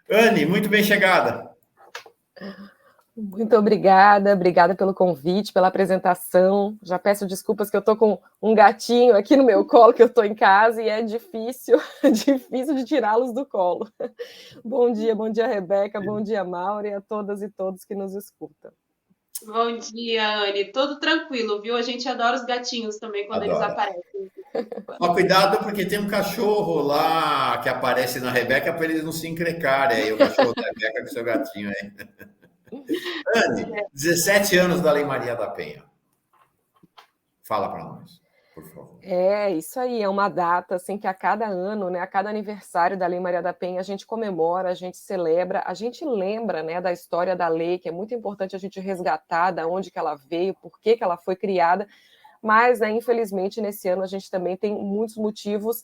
Anne, muito bem chegada. Muito obrigada pelo convite, pela apresentação. Já peço desculpas que eu estou com um gatinho aqui no meu colo, que eu estou em casa, e é difícil, difícil de tirá-los do colo. Bom dia, Rebeca, bom dia, Maura, e a todas e todos que nos escutam. Bom dia, Anne. Tudo tranquilo, viu? A gente adora os gatinhos também quando eles Adoro. aparecem. Mas cuidado, porque tem um cachorro lá que aparece na Rebeca para eles não se encrecarem aí, o cachorro da Rebeca com o seu gatinho aí. Anne, 17 anos da Lei Maria da Penha. Fala para nós, por favor. É, isso aí, é uma data assim que a cada ano, né, a cada aniversário da Lei Maria da Penha, a gente comemora, a gente celebra, a gente lembra, né, da história da lei, que é muito importante a gente resgatar da onde que ela veio, por que ela foi criada, mas, né, infelizmente, nesse ano a gente também tem muitos motivos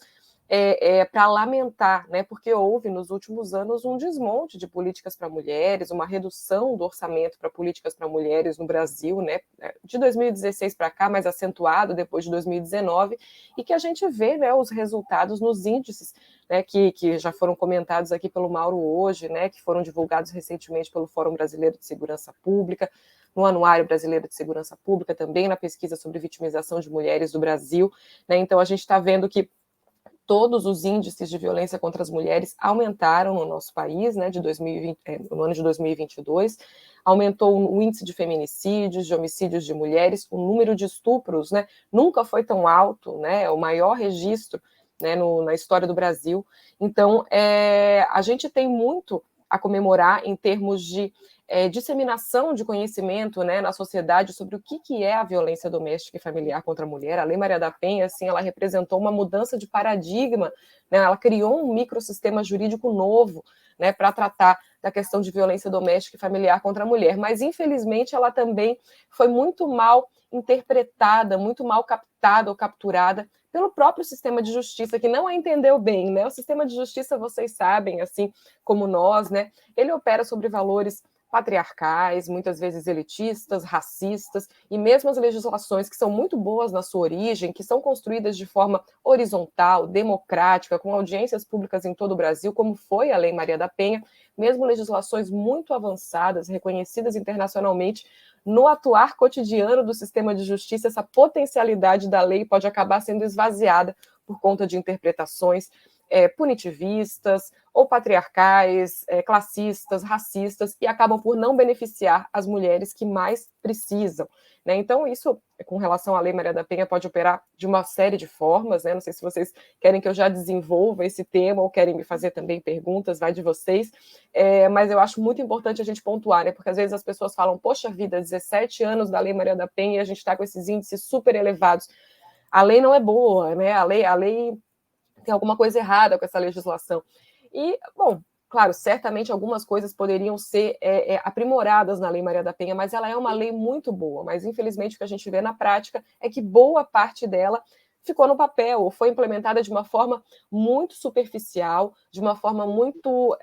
para lamentar, né, porque houve nos últimos anos um desmonte de políticas para mulheres, uma redução do orçamento para políticas para mulheres no Brasil, né, de 2016 para cá, mais acentuado depois de 2019, e que a gente vê, né, os resultados nos índices, né, que já foram comentados aqui pelo Mauro hoje, né, que foram divulgados recentemente pelo Fórum Brasileiro de Segurança Pública, no Anuário Brasileiro de Segurança Pública, também na pesquisa sobre vitimização de mulheres do Brasil, né, então a gente está vendo que todos os índices de violência contra as mulheres aumentaram no nosso país, né, de 2020, no ano de 2022, aumentou o índice de feminicídios, de homicídios de mulheres, o número de estupros, né, nunca foi tão alto, né, é o maior registro, né, na história do Brasil. Então, a gente tem muito a comemorar em termos de disseminação de conhecimento, né, na sociedade sobre o que é a violência doméstica e familiar contra a mulher. A Lei Maria da Penha, assim, ela representou uma mudança de paradigma, né, ela criou um microsistema jurídico novo, né, para tratar da questão de violência doméstica e familiar contra a mulher, mas infelizmente ela também foi muito mal interpretada, muito mal captada ou capturada pelo próprio sistema de justiça, que não a entendeu bem, né? O sistema de justiça, vocês sabem, assim como nós, né? Ele opera sobre valores patriarcais, muitas vezes elitistas, racistas, e mesmo as legislações que são muito boas na sua origem, que são construídas de forma horizontal, democrática, com audiências públicas em todo o Brasil, como foi a Lei Maria da Penha, mesmo legislações muito avançadas, reconhecidas internacionalmente, no atuar cotidiano do sistema de justiça, essa potencialidade da lei pode acabar sendo esvaziada por conta de interpretações punitivistas ou patriarcais, classistas, racistas, e acabam por não beneficiar as mulheres que mais precisam, né? Então, isso, com relação à Lei Maria da Penha, pode operar de uma série de formas, né? Não sei se vocês querem que eu já desenvolva esse tema ou querem me fazer também perguntas, vai de vocês, mas eu acho muito importante a gente pontuar, né? Porque às vezes as pessoas falam, poxa vida, 17 anos da Lei Maria da Penha e a gente está com esses índices super elevados. A lei não é boa, né? A lei tem alguma coisa errada com essa legislação. E, bom, claro, certamente algumas coisas poderiam ser aprimoradas na Lei Maria da Penha, mas ela é uma lei muito boa. Mas, infelizmente, o que a gente vê na prática é que boa parte dela ficou no papel ou foi implementada de uma forma muito superficial, de uma forma muito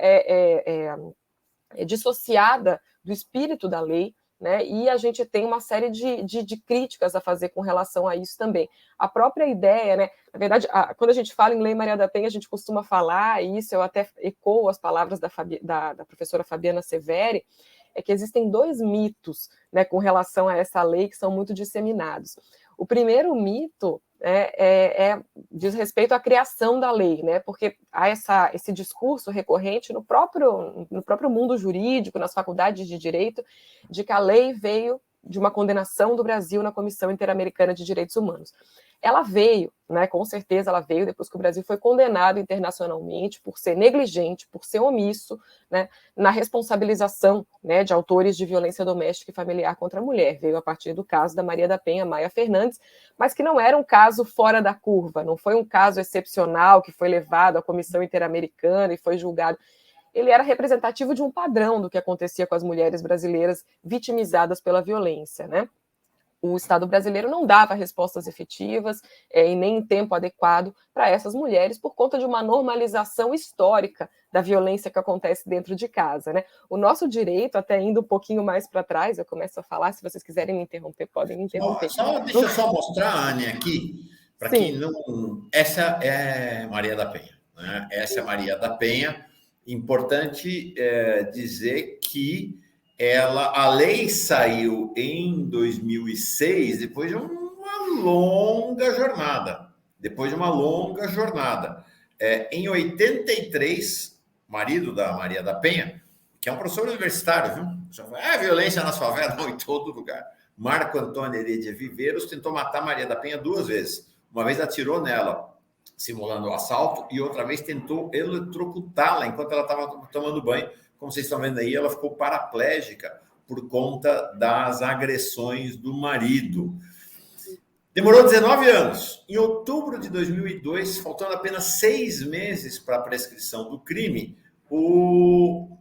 dissociada do espírito da lei, né? E a gente tem uma série de críticas a fazer com relação a isso também. A própria ideia, né? Na verdade, quando a gente fala em Lei Maria da Penha, a gente costuma falar, e isso eu até ecoo as palavras da professora Fabiana Severi, é que existem dois mitos, né, com relação a essa lei que são muito disseminados. O primeiro mito diz respeito à criação da lei, né? Porque há esse discurso recorrente no próprio mundo jurídico, nas faculdades de direito, de que a lei veio de uma condenação do Brasil na Comissão Interamericana de Direitos Humanos. Ela veio, né, com certeza ela veio depois que o Brasil foi condenado internacionalmente por ser negligente, por ser omisso, né, na responsabilização, né, de autores de violência doméstica e familiar contra a mulher. Veio a partir do caso da Maria da Penha Maia Fernandes, mas que não era um caso fora da curva, não foi um caso excepcional que foi levado à Comissão Interamericana e foi julgado. Ele era representativo de um padrão do que acontecia com as mulheres brasileiras vitimizadas pela violência, né? O Estado brasileiro não dava respostas efetivas e nem em tempo adequado para essas mulheres por conta de uma normalização histórica da violência que acontece dentro de casa, né? O nosso direito, até indo um pouquinho mais para trás, eu começo a falar, se vocês quiserem me interromper, podem me interromper. Deixa eu só mostrar a Anne aqui, para quem não... Essa é Maria da Penha, né? Essa é Maria da Penha, Importante dizer que a lei saiu em 2006, depois de uma longa jornada. Em 83, marido da Maria da Penha, que é um professor universitário, viu? Violência nas favelas, não, em todo lugar. Marco Antônio Heredia Viveiros tentou matar Maria da Penha 2 vezes. Uma vez atirou nela, simulando o assalto, e outra vez tentou eletrocutá-la enquanto ela estava tomando banho. Como vocês estão vendo aí, ela ficou paraplégica por conta das agressões do marido. Demorou 19 anos. Em outubro de 2002, faltando apenas 6 meses para a prescrição do crime, o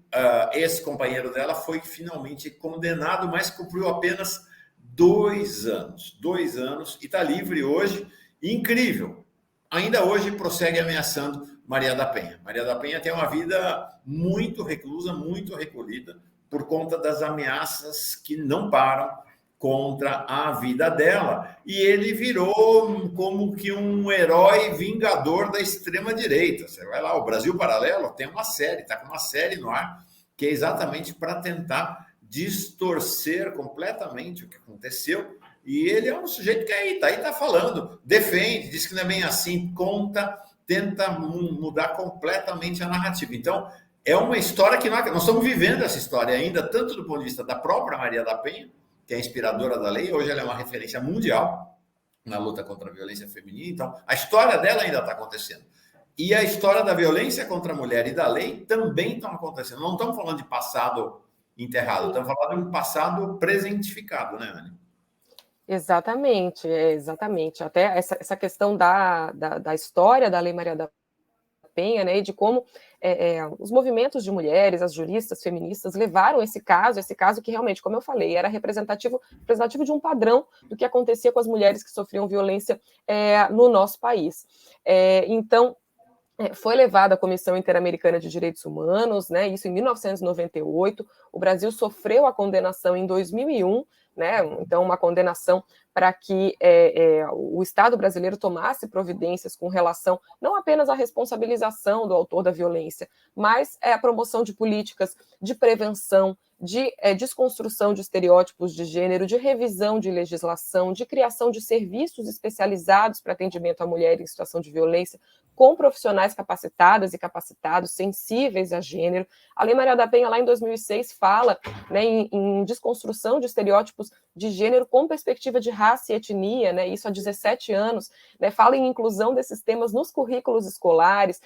ex-companheiro dela foi finalmente condenado, mas cumpriu apenas 2 anos. 2 anos e está livre hoje. Incrível. Ainda hoje prossegue ameaçando Maria da Penha. Maria da Penha tem uma vida muito reclusa, muito recolhida, por conta das ameaças que não param contra a vida dela. E ele virou como que um herói vingador da extrema-direita. Você vai lá, o Brasil Paralelo tem uma série, está com uma série no ar, que é exatamente para tentar distorcer completamente o que aconteceu. E ele é um sujeito que está falando, defende, diz que não é bem assim, tenta mudar completamente a narrativa. Então, é uma história que nós estamos vivendo essa história ainda, tanto do ponto de vista da própria Maria da Penha, que é a inspiradora da lei, hoje ela é uma referência mundial na luta contra a violência feminina. Então, a história dela ainda está acontecendo. E a história da violência contra a mulher e da lei também estão acontecendo. Não estamos falando de passado enterrado, estamos falando de um passado presentificado, né, Anny? Exatamente, exatamente. Até essa questão da história da Lei Maria da Penha, né, e de como os movimentos de mulheres, as juristas feministas levaram esse caso que realmente, como eu falei, era representativo de um padrão do que acontecia com as mulheres que sofriam violência no nosso país. Então, foi levado à Comissão Interamericana de Direitos Humanos, né, isso em 1998, o Brasil sofreu a condenação em 2001, né, então uma condenação para que o Estado brasileiro tomasse providências com relação não apenas à responsabilização do autor da violência, mas a promoção de políticas de prevenção, de desconstrução de estereótipos de gênero, de revisão de legislação, de criação de serviços especializados para atendimento à mulher em situação de violência, com profissionais capacitadas e capacitados, sensíveis a gênero. A Lei Maria da Penha, lá em 2006, fala, né, em desconstrução de estereótipos de gênero com perspectiva de raça e etnia, né, isso há 17 anos, né, fala em inclusão desses temas nos currículos escolares,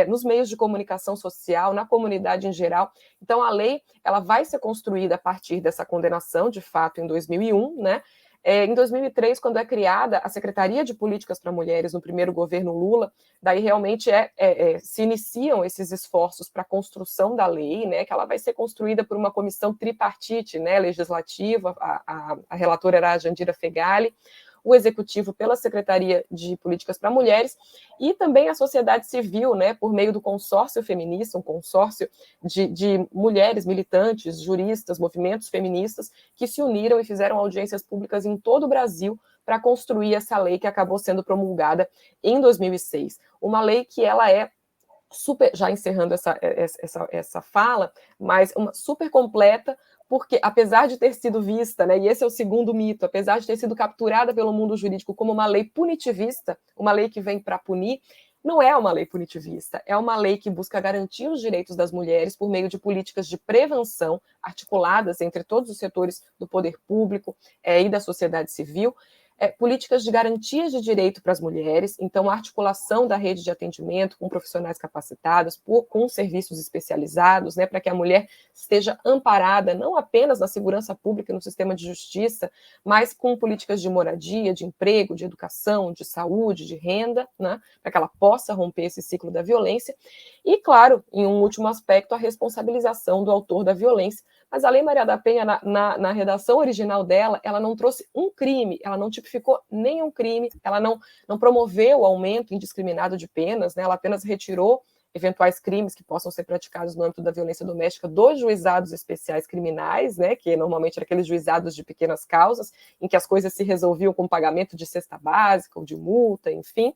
nos meios de comunicação social, na comunidade em geral. Então, a lei ela vai ser construída a partir dessa condenação, de fato, em 2001, né? Em 2003, quando é criada a Secretaria de Políticas para Mulheres no primeiro governo Lula, daí realmente se iniciam esses esforços para a construção da lei, né, que ela vai ser construída por uma comissão tripartite, né, legislativa, a relatora era a Jandira Fegali, o executivo pela Secretaria de Políticas para Mulheres e também a sociedade civil, né, por meio do consórcio feminista, um consórcio de mulheres militantes, juristas, movimentos feministas que se uniram e fizeram audiências públicas em todo o Brasil para construir essa lei que acabou sendo promulgada em 2006. Uma lei que ela é super, já encerrando essa fala, mas uma super completa, porque apesar de ter sido vista, né, e esse é o segundo mito, apesar de ter sido capturada pelo mundo jurídico como uma lei punitivista, uma lei que vem para punir, não é uma lei punitivista, é uma lei que busca garantir os direitos das mulheres por meio de políticas de prevenção articuladas entre todos os setores do poder público e da sociedade civil, políticas de garantias de direito para as mulheres, então a articulação da rede de atendimento com profissionais capacitados, com serviços especializados, né, para que a mulher esteja amparada não apenas na segurança pública e no sistema de justiça, mas com políticas de moradia, de emprego, de educação, de saúde, de renda, né, para que ela possa romper esse ciclo da violência. E, claro, em um último aspecto, a responsabilização do autor da violência. Mas a Lei Maria da Penha, na redação original dela, ela não trouxe um crime, ela não tipificou nenhum crime, ela não promoveu o aumento indiscriminado de penas, né? Ela apenas retirou eventuais crimes que possam ser praticados no âmbito da violência doméstica dos juizados especiais criminais, né, que normalmente eram aqueles juizados de pequenas causas, em que as coisas se resolviam com pagamento de cesta básica ou de multa, enfim.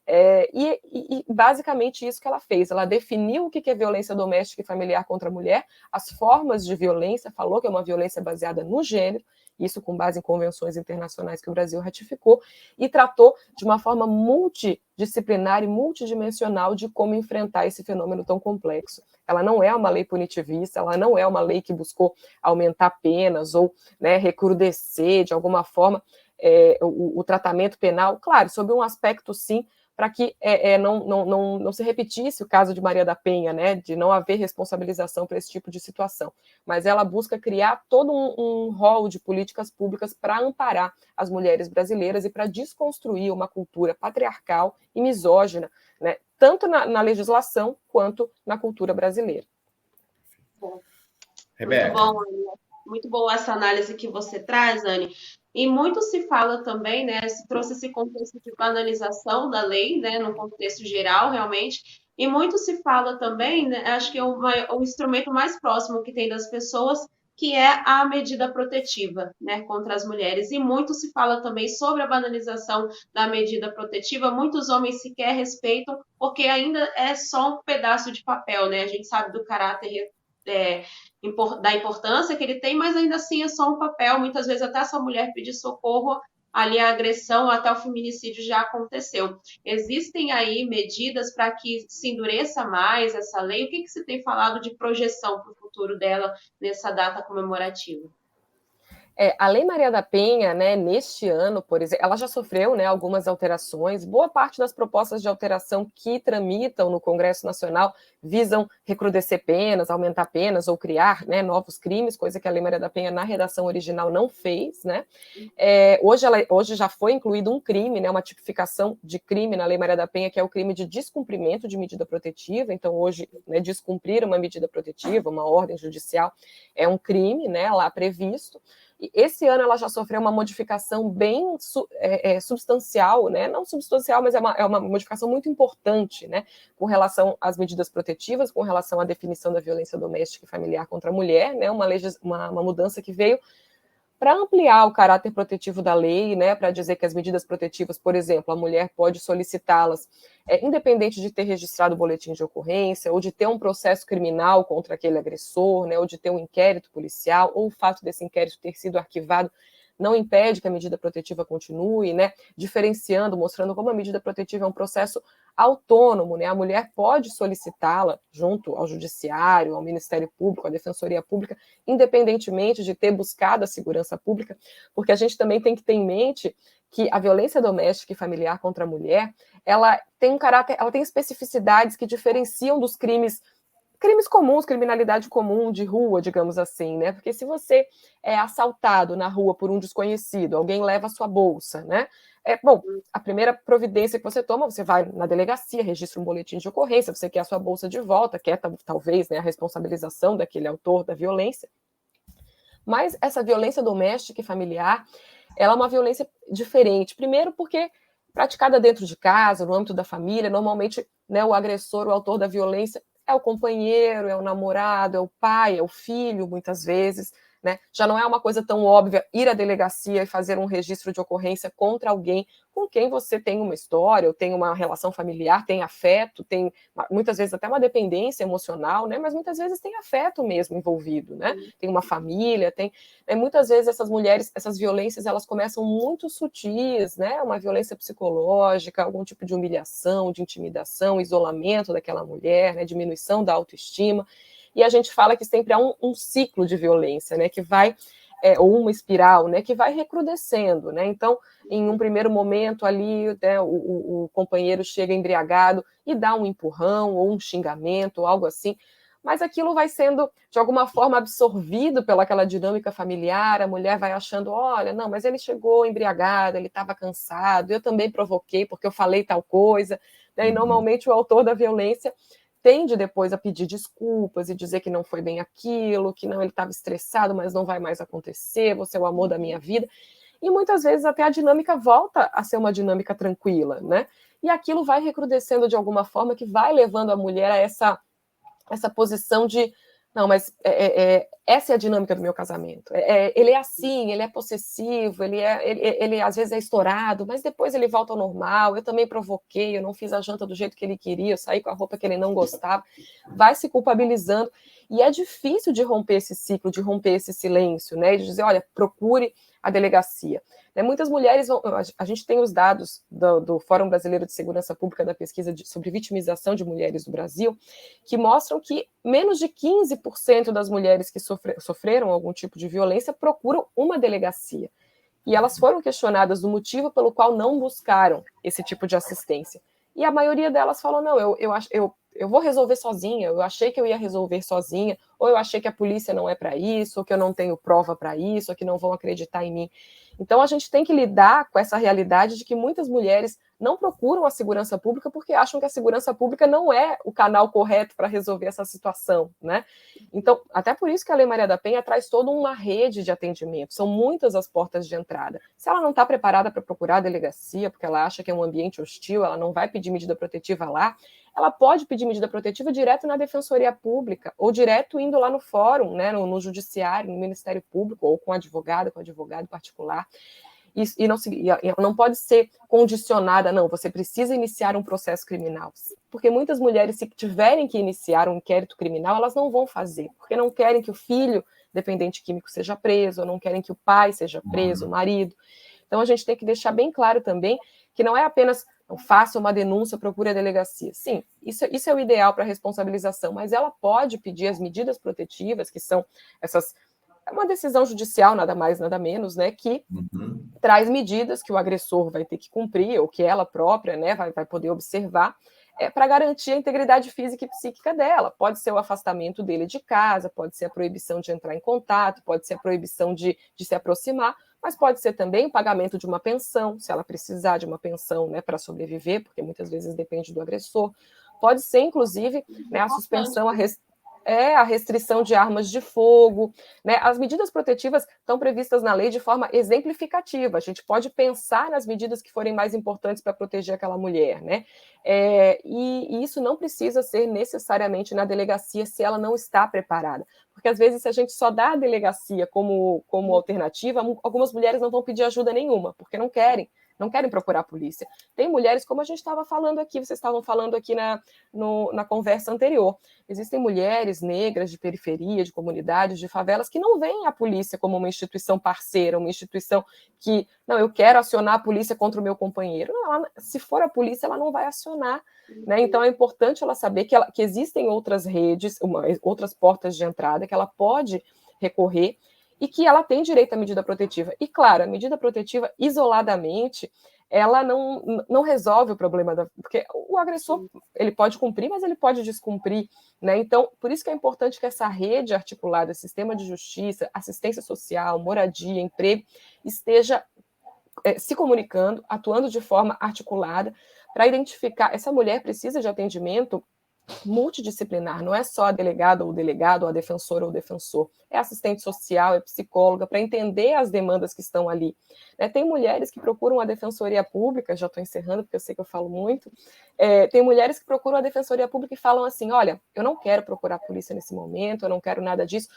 E basicamente isso que ela fez. Ela definiu o que é violência doméstica e familiar contra a mulher, as formas de violência, falou que é uma violência baseada no gênero, isso com base em convenções internacionais que o Brasil ratificou, e tratou de uma forma multidisciplinar e multidimensional de como enfrentar esse fenômeno tão complexo. Ela não é uma lei punitivista, ela não é uma lei que buscou aumentar penas ou, né, recrudescer de alguma forma o tratamento penal, claro, sob um aspecto, sim, para que não se repetisse o caso de Maria da Penha, né, de não haver responsabilização para esse tipo de situação. Mas ela busca criar todo um rol de políticas públicas para amparar as mulheres brasileiras e para desconstruir uma cultura patriarcal e misógina, né, tanto na legislação quanto na cultura brasileira. Rebeca. Muito bom, Anny. Muito boa essa análise que você traz, Anny. E muito se fala também, né? Se trouxe esse contexto de banalização da lei, né? No contexto geral, realmente. E muito se fala também, né, acho que é o instrumento mais próximo que tem das pessoas, que é a medida protetiva, né, contra as mulheres. E muito se fala também sobre a banalização da medida protetiva. Muitos homens sequer respeitam, porque ainda é só um pedaço de papel, né? A gente sabe do caráter da importância que ele tem, mas ainda assim é só um papel. Muitas vezes até essa mulher pedir socorro, ali a agressão, até o feminicídio já aconteceu. Existem aí medidas para que se endureça mais essa lei? O que você tem falado de projeção para o futuro dela nessa data comemorativa? A Lei Maria da Penha, né, neste ano, por exemplo, ela já sofreu, né, algumas alterações. Boa parte das propostas de alteração que tramitam no Congresso Nacional visam recrudescer penas, aumentar penas ou criar, né, novos crimes, coisa que a Lei Maria da Penha, na redação original, não fez. Né? Hoje já foi incluído um crime, né, uma tipificação de crime na Lei Maria da Penha, que é o crime de descumprimento de medida protetiva. Então, hoje, né, descumprir uma medida protetiva, uma ordem judicial, é um crime, né, lá previsto. Esse ano ela já sofreu uma modificação bem substancial, né? Não substancial, mas é uma modificação muito importante, né? Com relação às medidas protetivas, com relação à definição da violência doméstica e familiar contra a mulher, né? Uma mudança que veio para ampliar o caráter protetivo da lei, né, para dizer que as medidas protetivas, por exemplo, a mulher pode solicitá-las, independente de ter registrado o boletim de ocorrência, ou de ter um processo criminal contra aquele agressor, né, ou de ter um inquérito policial, ou o fato desse inquérito ter sido arquivado, não impede que a medida protetiva continue, né, diferenciando, mostrando como a medida protetiva é um processo autônomo, né, a mulher pode solicitá-la junto ao judiciário, ao Ministério Público, à Defensoria Pública, independentemente de ter buscado a segurança pública, porque a gente também tem que ter em mente que a violência doméstica e familiar contra a mulher, ela tem um caráter, ela tem especificidades que diferenciam dos crimes comuns, criminalidade comum de rua, digamos assim, né? Porque se você é assaltado na rua por um desconhecido, alguém leva a sua bolsa, né? Bom, a primeira providência que você toma, você vai na delegacia, registra um boletim de ocorrência, você quer a sua bolsa de volta, quer talvez, né, a responsabilização daquele autor da violência. Mas essa violência doméstica e familiar, ela é uma violência diferente. Primeiro porque praticada dentro de casa, no âmbito da família, normalmente, né, o agressor, o autor da violência, é o companheiro, é o namorado, é o pai, é o filho, muitas vezes, né? Já não é uma coisa tão óbvia ir à delegacia e fazer um registro de ocorrência contra alguém com quem você tem uma história, ou tem uma relação familiar, tem afeto, tem muitas vezes até uma dependência emocional, né? Mas muitas vezes tem afeto mesmo envolvido, né? Tem uma família, muitas vezes essas mulheres, essas violências, elas começam muito sutis, né? Uma violência psicológica, algum tipo de humilhação, de intimidação, isolamento daquela mulher, né? Diminuição da autoestima. E a gente fala que sempre há um ciclo de violência, né, que vai, ou uma espiral, né, que vai recrudescendo, né? Então, em um primeiro momento ali, né, o companheiro chega embriagado e dá um empurrão ou um xingamento, ou algo assim, mas aquilo vai sendo, de alguma forma, absorvido pelaquela dinâmica familiar, a mulher vai achando, olha, não, mas ele chegou embriagado, ele estava cansado, eu também provoquei porque eu falei tal coisa, né? E normalmente o autor da violência tende depois a pedir desculpas e dizer que não foi bem aquilo, que não, ele estava estressado, mas não vai mais acontecer, você é o amor da minha vida. E muitas vezes até a dinâmica volta a ser uma dinâmica tranquila, né? E aquilo vai recrudescendo de alguma forma que vai levando a mulher a essa posição de Não, mas essa é a dinâmica do meu casamento. Ele é assim, ele é possessivo, ele às vezes é estourado, mas depois ele volta ao normal. Eu também provoquei, eu não fiz a janta do jeito que ele queria, eu saí com a roupa que ele não gostava. Vai se culpabilizando. E é difícil de romper esse ciclo, de romper esse silêncio, né? De dizer, olha, procure a delegacia. Muitas mulheres a gente tem os dados do Fórum Brasileiro de Segurança Pública da pesquisa sobre vitimização de mulheres no Brasil, que mostram que menos de 15% das mulheres que sofreram algum tipo de violência procuram uma delegacia. E elas foram questionadas do motivo pelo qual não buscaram esse tipo de assistência. E a maioria delas falou, não, eu vou resolver sozinha, eu achei que eu ia resolver sozinha, ou eu achei que a polícia não é para isso, ou que eu não tenho prova para isso, ou que não vão acreditar em mim. Então, a gente tem que lidar com essa realidade de que muitas mulheres não procuram a segurança pública porque acham que a segurança pública não é o canal correto para resolver essa situação, né? Então, até por isso que a Lei Maria da Penha traz toda uma rede de atendimento, são muitas as portas de entrada. Se ela não está preparada para procurar a delegacia, porque ela acha que é um ambiente hostil, ela não vai pedir medida protetiva lá, ela pode pedir medida protetiva direto na Defensoria Pública, ou direto indo lá no fórum, né, no Judiciário, no Ministério Público, ou com advogado particular. E não pode ser condicionada, não, você precisa iniciar um processo criminal. Porque muitas mulheres, se tiverem que iniciar um inquérito criminal, elas não vão fazer, porque não querem que o filho dependente químico seja preso, ou não querem que o pai seja preso, o marido. Então, a gente tem que deixar bem claro também que não é apenas faça uma denúncia, procure a delegacia. Sim, isso é o ideal para a responsabilização, mas ela pode pedir as medidas protetivas, que são essas... É uma decisão judicial, nada mais, nada menos, né, que traz medidas que o agressor vai ter que cumprir, ou que ela própria, né, vai poder observar, para garantir a integridade física e psíquica dela. Pode ser o afastamento dele de casa, pode ser a proibição de entrar em contato, pode ser a proibição de se aproximar, mas pode ser também o pagamento de uma pensão, se ela precisar de uma pensão, né, para sobreviver, porque muitas vezes depende do agressor. Pode ser, inclusive, né, a suspensão, a restrição de armas de fogo, né? As medidas protetivas estão previstas na lei de forma exemplificativa. A gente pode pensar nas medidas que forem mais importantes para proteger aquela mulher, né? E isso não precisa ser necessariamente na delegacia se ela não está preparada. Porque, às vezes, se a gente só dá a delegacia como alternativa, algumas mulheres não vão pedir ajuda nenhuma, porque não querem procurar a polícia. Tem mulheres, como a gente estava falando aqui, vocês estavam falando aqui na conversa anterior, existem mulheres negras de periferia, de comunidades, de favelas, que não veem a polícia como uma instituição parceira, uma instituição que, não, eu quero acionar a polícia contra o meu companheiro. Não, se for a polícia, ela não vai acionar. Né? Então, é importante ela saber que existem outras redes, outras portas de entrada, que ela pode recorrer, e que ela tem direito à medida protetiva. E, claro, a medida protetiva, isoladamente, ela não resolve o problema, porque o agressor, ele pode cumprir, mas ele pode descumprir, né? Então, por isso que é importante que essa rede articulada, sistema de justiça, assistência social, moradia, emprego, esteja se comunicando, atuando de forma articulada, para identificar, essa mulher precisa de atendimento multidisciplinar, não é só a delegada ou o delegado, ou a defensora ou o defensor, é assistente social, é psicóloga, para entender as demandas que estão ali. Tem mulheres que procuram a defensoria pública, já estou encerrando porque eu sei que eu falo muito, tem mulheres que procuram a defensoria pública e falam assim, olha, eu não quero procurar a polícia nesse momento, eu não quero nada disso,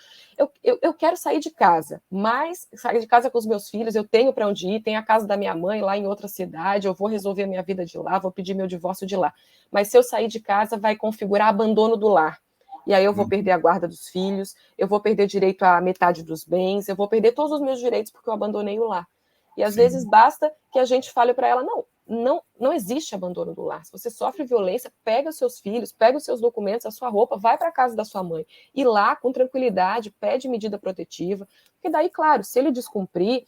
eu quero sair de casa, mas sair de casa com os meus filhos, eu tenho para onde ir, tem a casa da minha mãe lá em outra cidade, eu vou resolver a minha vida de lá, vou pedir meu divórcio de lá, mas se eu sair de casa vai configurar abandono do lar. E aí eu vou perder a guarda dos filhos, eu vou perder direito à metade dos bens, eu vou perder todos os meus direitos porque eu abandonei o lar. E às vezes basta que a gente fale para ela, não existe abandono do lar. Se você sofre violência, pega os seus filhos, pega os seus documentos, a sua roupa, vai para a casa da sua mãe. E lá, com tranquilidade, pede medida protetiva. Porque daí, claro, se ele descumprir,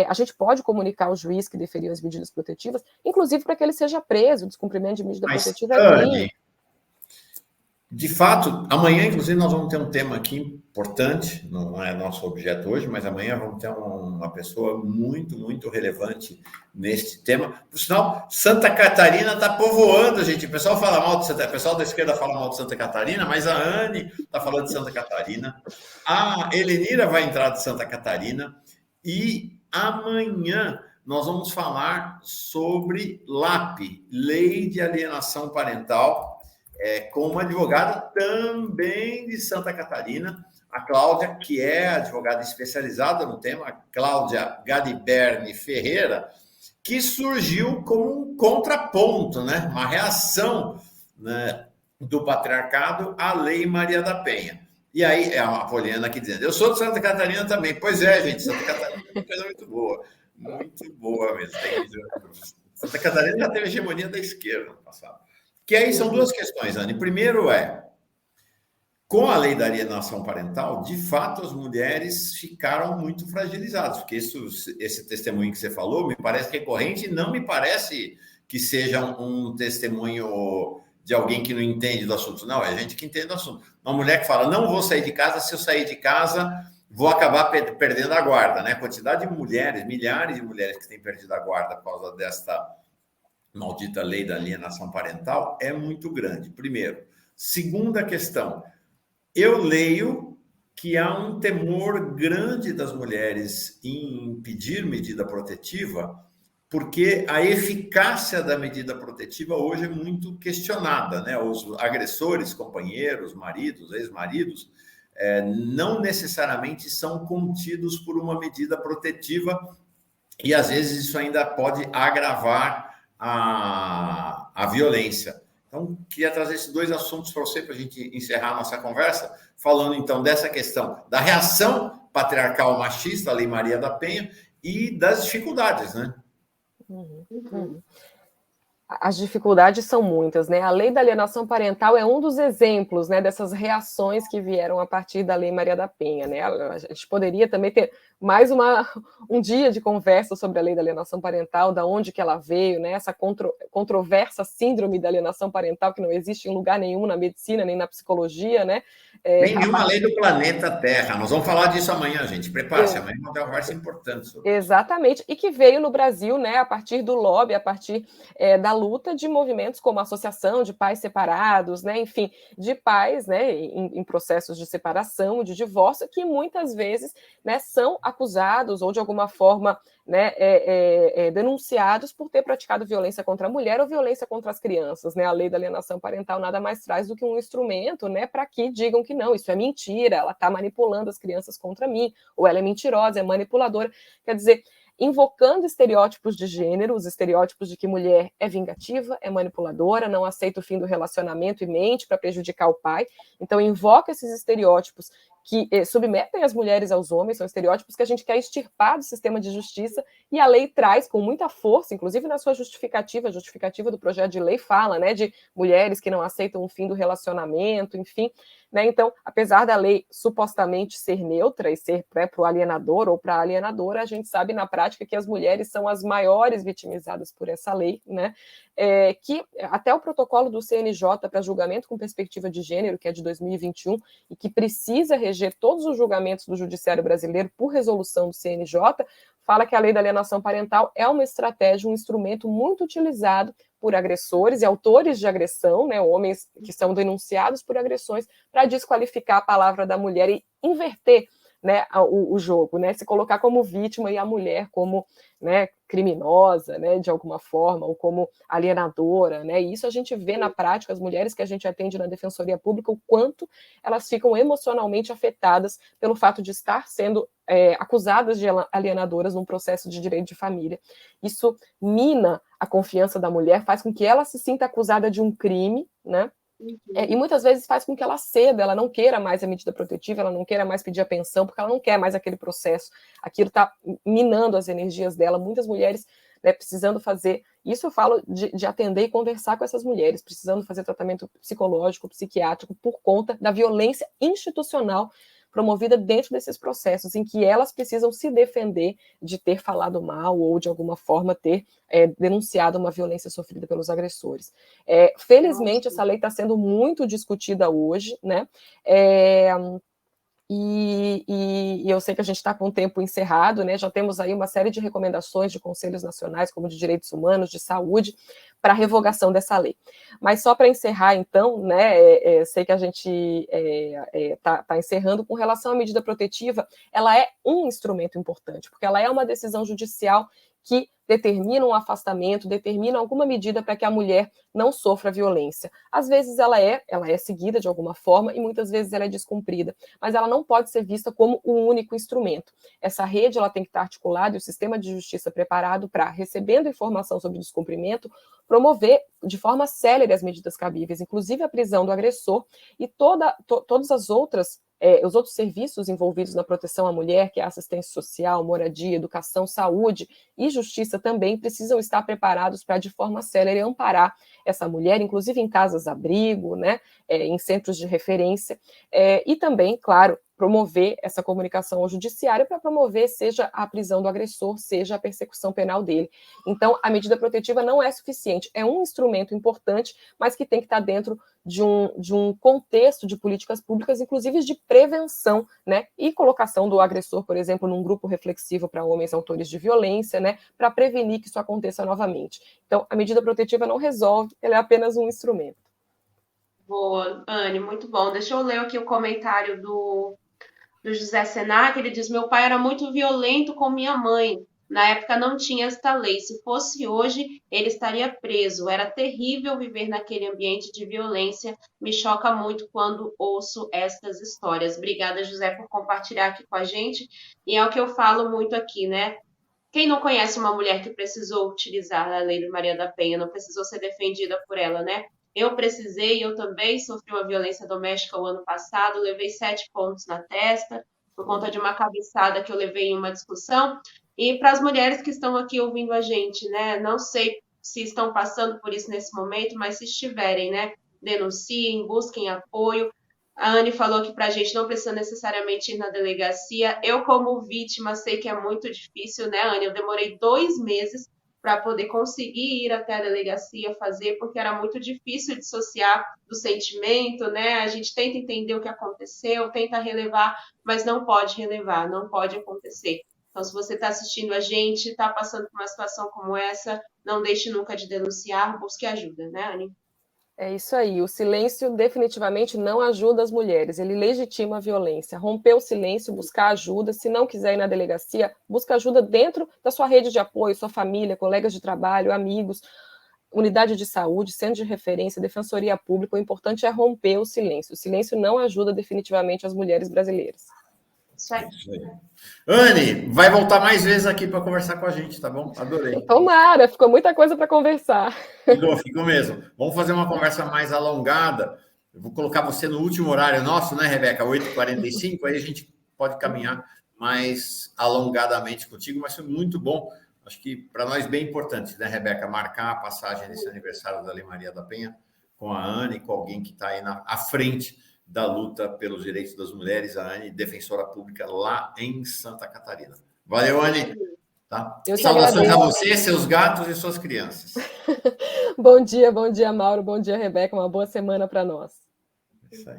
a gente pode comunicar ao juiz que deferiu as medidas protetivas, inclusive para que ele seja preso. O descumprimento de medida protetiva é crime. De fato, amanhã, inclusive, nós vamos ter um tema aqui importante, não é nosso objeto hoje, mas amanhã vamos ter uma pessoa muito, muito relevante neste tema. Por sinal, Santa Catarina está povoando, gente. O pessoal fala mal de o pessoal da esquerda fala mal de Santa Catarina, mas a Anne está falando de Santa Catarina. A Helenira vai entrar de Santa Catarina e amanhã nós vamos falar sobre LAP, Lei de Alienação Parental. com uma advogada também de Santa Catarina, a Cláudia, que é advogada especializada no tema, Cláudia Gadiberni Ferreira, que surgiu como um contraponto, né? Uma reação, né, do patriarcado à Lei Maria da Penha. E aí, é a Poliana aqui dizendo, eu sou de Santa Catarina também. Pois é, gente, Santa Catarina é uma coisa muito boa mesmo. Santa Catarina já teve hegemonia da esquerda no passado. Que aí são duas questões, Anne. Primeiro com a lei da alienação parental, de fato, as mulheres ficaram muito fragilizadas, porque esse testemunho que você falou me parece recorrente e não me parece que seja um testemunho de alguém que não entende do assunto. Não, é gente que entende do assunto. Uma mulher que fala, não vou sair de casa, se eu sair de casa, vou acabar perdendo a guarda, né? A quantidade de mulheres, milhares de mulheres que têm perdido a guarda por causa desta maldita lei da alienação parental é muito grande, primeiro. Segunda questão, eu leio que há um temor grande das mulheres em pedir medida protetiva, porque a eficácia da medida protetiva hoje é muito questionada, né? Os agressores, companheiros, maridos, ex-maridos, não necessariamente são contidos por uma medida protetiva e, às vezes, isso ainda pode agravar a violência. Então, queria trazer esses dois assuntos para você, para a gente encerrar a nossa conversa, falando, então, dessa questão da reação patriarcal machista, a Lei Maria da Penha, e das dificuldades, né? As dificuldades são muitas, né? A lei da alienação parental é um dos exemplos, né, dessas reações que vieram a partir da Lei Maria da Penha, né? A gente poderia também ter mais um dia de conversa sobre a lei da alienação parental, da onde que ela veio, né? Essa controversa síndrome da alienação parental que não existe em lugar nenhum na medicina nem na psicologia, né? Nenhuma lei do planeta Terra. Nós vamos falar disso amanhã, gente. Prepare-se, amanhã é uma conversa importante sobre isso. Exatamente, e que veio no Brasil, né, a partir do lobby, a partir da luta de movimentos como a Associação de Pais Separados, né, enfim, de pais, né, em processos de separação, de divórcio, que muitas vezes, né, são acusados ou de alguma forma, né, denunciados por ter praticado violência contra a mulher ou violência contra as crianças, né? A lei da alienação parental nada mais traz do que um instrumento, né, para que digam que não, isso é mentira, ela está manipulando as crianças contra mim, ou ela é mentirosa, é manipuladora. Quer dizer, invocando estereótipos de gênero, os estereótipos de que mulher é vingativa, é manipuladora, não aceita o fim do relacionamento e mente para prejudicar o pai. Então, invoca esses estereótipos que submetem as mulheres aos homens, são estereótipos que a gente quer extirpar do sistema de justiça, e a lei traz com muita força, inclusive na sua justificativa, a justificativa do projeto de lei fala, né, de mulheres que não aceitam o fim do relacionamento, enfim, né? Então, apesar da lei supostamente ser neutra e ser para o alienador ou para a alienadora, a gente sabe na prática que as mulheres são as maiores vitimizadas por essa lei, né? Que até o protocolo do CNJ para julgamento com perspectiva de gênero, que é de 2021, e que precisa reger todos os julgamentos do judiciário brasileiro por resolução do CNJ, fala que a lei da alienação parental é uma estratégia, um instrumento muito utilizado por agressores e autores de agressão, né, homens que são denunciados por agressões, para desqualificar a palavra da mulher e inverter, né, o jogo, né, se colocar como vítima e a mulher como, né, criminosa, né, de alguma forma, ou como alienadora, né, e isso a gente vê na prática, as mulheres que a gente atende na Defensoria Pública, o quanto elas ficam emocionalmente afetadas pelo fato de estar sendo acusadas de alienadoras num processo de direito de família. Isso mina a confiança da mulher, faz com que ela se sinta acusada de um crime, né, e muitas vezes faz com que ela ceda, ela não queira mais a medida protetiva, ela não queira mais pedir a pensão, porque ela não quer mais aquele processo. Aquilo está minando as energias dela. Muitas mulheres, né, precisando fazer... Isso eu falo de atender e conversar com essas mulheres, precisando fazer tratamento psicológico, psiquiátrico, por conta da violência institucional promovida dentro desses processos, em que elas precisam se defender de ter falado mal ou, de alguma forma, ter denunciado uma violência sofrida pelos agressores. Felizmente, essa lei está sendo muito discutida hoje, né? E eu sei que a gente está com o tempo encerrado, né? Já temos aí uma série de recomendações de conselhos nacionais, como de direitos humanos, de saúde, para a revogação dessa lei. Mas só para encerrar, então, né? Sei que a gente está encerrando com relação à medida protetiva, ela é um instrumento importante, porque ela é uma decisão judicial que determinam um afastamento, determinam alguma medida para que a mulher não sofra violência. Às vezes ela é seguida de alguma forma e muitas vezes ela é descumprida, mas ela não pode ser vista como o único instrumento. Essa rede ela tem que estar articulada e o sistema de justiça preparado para, recebendo informação sobre descumprimento, promover de forma célere as medidas cabíveis, inclusive a prisão do agressor e todas as outras os outros serviços envolvidos na proteção à mulher, que é assistência social, moradia, educação, saúde e justiça também precisam estar preparados para, de forma célere, amparar essa mulher, inclusive em casas-abrigo, né, em centros de referência, e também, claro, promover essa comunicação ao judiciário para promover seja a prisão do agressor, seja a persecução penal dele. Então, a medida protetiva não é suficiente, é um instrumento importante, mas que tem que estar dentro de um contexto de políticas públicas, inclusive de prevenção, né, e colocação do agressor, por exemplo, num grupo reflexivo para homens autores de violência, né, para prevenir que isso aconteça novamente. Então, a medida protetiva não resolve, ela é apenas um instrumento. Boa, Anne, muito bom. Deixa eu ler aqui o comentário do José Senac. Ele diz: meu pai era muito violento com minha mãe. Na época não tinha esta lei. Se fosse hoje, ele estaria preso. Era terrível viver naquele ambiente de violência. Me choca muito quando ouço estas histórias. Obrigada, José, por compartilhar aqui com a gente. E é o que eu falo muito aqui, né? Quem não conhece uma mulher que precisou utilizar a lei de Maria da Penha, não precisou ser defendida por ela, né? Eu precisei, eu também sofri uma violência doméstica o ano passado, levei 7 pontos na testa, por conta de uma cabeçada que eu levei em uma discussão. E para as mulheres que estão aqui ouvindo a gente, né? Não sei se estão passando por isso nesse momento, mas se estiverem, né? Denunciem, busquem apoio. A Anne falou aqui para a gente, não precisa necessariamente ir na delegacia. Eu, como vítima, sei que é muito difícil, né, Anne? Eu demorei 2 meses para poder conseguir ir até a delegacia fazer, porque era muito difícil dissociar do sentimento, né? A gente tenta entender o que aconteceu, tenta relevar, mas não pode relevar, não pode acontecer. Então, se você está assistindo a gente, está passando por uma situação como essa, não deixe nunca de denunciar, busque ajuda, né, Anne? É isso aí, o silêncio definitivamente não ajuda as mulheres, ele legitima a violência. Romper o silêncio, buscar ajuda, se não quiser ir na delegacia, busca ajuda dentro da sua rede de apoio, sua família, colegas de trabalho, amigos, unidade de saúde, centro de referência, defensoria pública. O importante é romper o silêncio não ajuda definitivamente as mulheres brasileiras. Isso aí. Anne, vai voltar mais vezes aqui para conversar com a gente, tá bom? Adorei. Tomara, ficou muita coisa para conversar. Ficou mesmo. Vamos fazer uma conversa mais alongada. Eu vou colocar você no último horário nosso, né, Rebeca? 8h45, aí a gente pode caminhar mais alongadamente contigo, mas foi muito bom. Acho que para nós bem importante, né, Rebeca, marcar a passagem desse aniversário da Lei Maria da Penha com a Anne, com alguém que está aí à frente da luta pelos direitos das mulheres, a Anne, defensora pública lá em Santa Catarina. Valeu, Anne. Tá? Saudações a você, seus gatos e suas crianças. Bom dia, Mauro, bom dia, Rebeca, uma boa semana para nós. Isso aí.